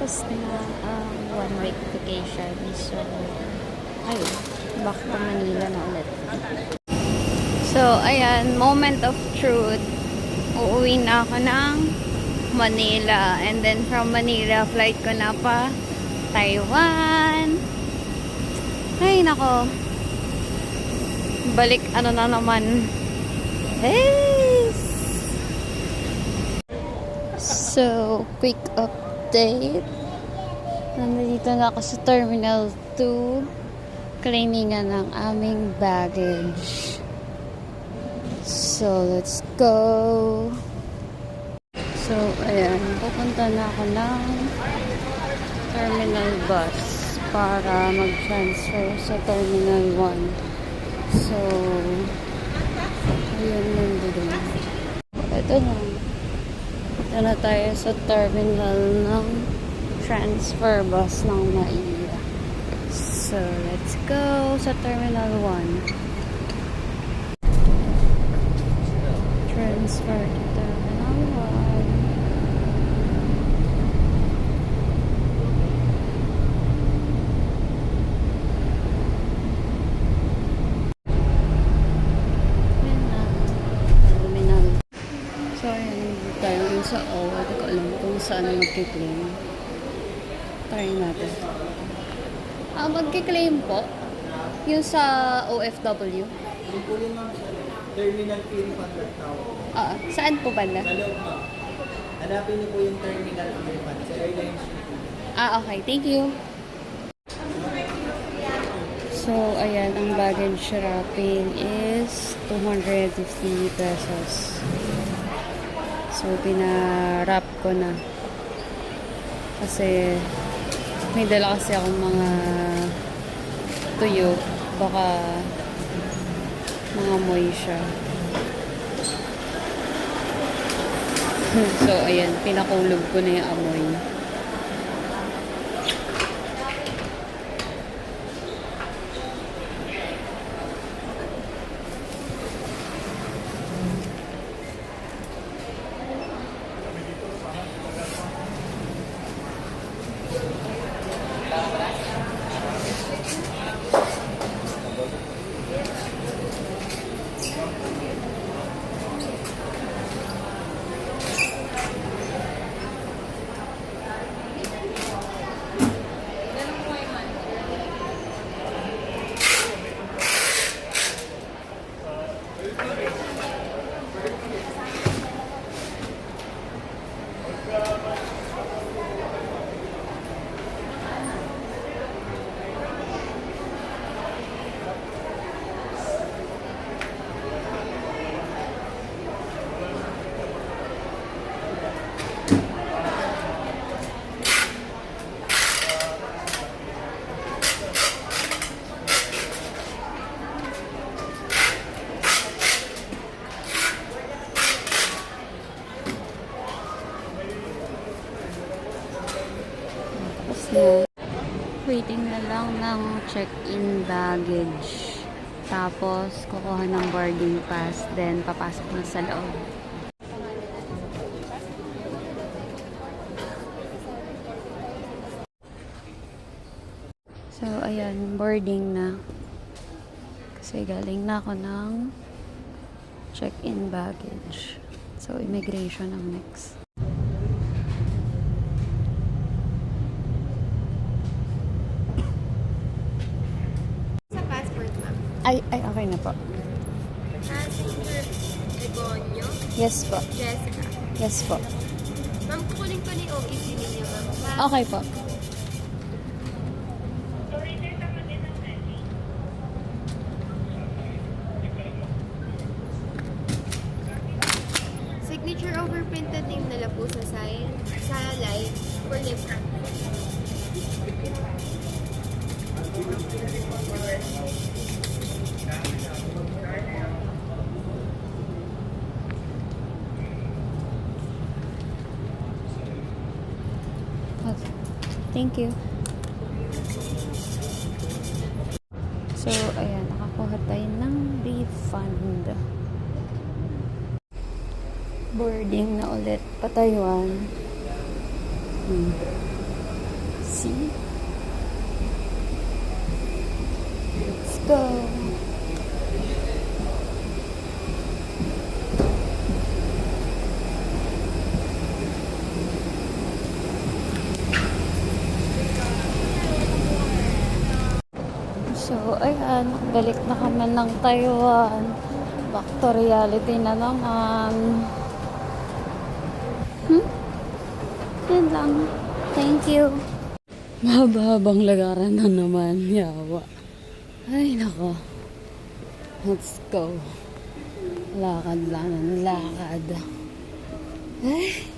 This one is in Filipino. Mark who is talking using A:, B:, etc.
A: tapos na ang 1 week vacation. So, ayun, back to Manila na ulit. So, ayan, moment of truth. Uuwi na ako ng Manila. And then from Manila, flight ko na pa Taiwan. Ay, nako. Balik, ano na naman. Hey! So, quick update. Nandito na ako sa Terminal 2. Claiming nga ng aming baggage. So, let's go. So, ayan. Pupunta na ako ng terminal bus para mag-transfer sa Terminal 1. So, ayan nandito. Ito na. Ito na tayo sa terminal ng transfer bus ng NAIA. So, let's go sa Terminal 1. Transfer to Terminal 1. Yan na. Terminal. So, ayan. Tayo dun sa OWA. Hindi ko alam kung saan magkiklaim. Try natin. Magkiklaim po. Yung sa OFW.
B: Yung po yung terminal fee refund tower.
A: Saan po banda?
B: Sa loob mo. Hanapin niyo po yung terminal fee refund sa airlines.
A: Okay. Thank you. So, ayan. Ang baggage wrapping is 250 pesos. So, pinarap ko na. Kasi, may dala kasi akong mga tuyo. Baka mga amoy siya. So, ayan. Pinakulog ko na yung amoy. Waiting na lang ng check-in baggage. Tapos, kukuha ng boarding pass. Then, papasok na sa loob. So, ayan. Boarding na. Kasi galing na ako ng check-in baggage. So, immigration ang next. Ay, okay na po.
C: Signature Egonio.
A: Yes po.
C: Jessica.
A: Yes po.
C: Ma'am, kukunin ko ni OEC ninyo, ma'am.
A: Okay po.
C: Signature overprinted name nila po sa sign, sa live, for name.
A: Okay. Thank you. So, ayan. Nakakuha tayo ng refund. Boarding na ulit pa Taiwan. See? Let's go. So, ayan, balik na kami ng Taiwan. Back to reality na naman. Yan lang. Thank you. Mahaba-habang lagaran na naman. Yawa. Ay, nako. Let's go. Lakad lang ng lakad. Ay.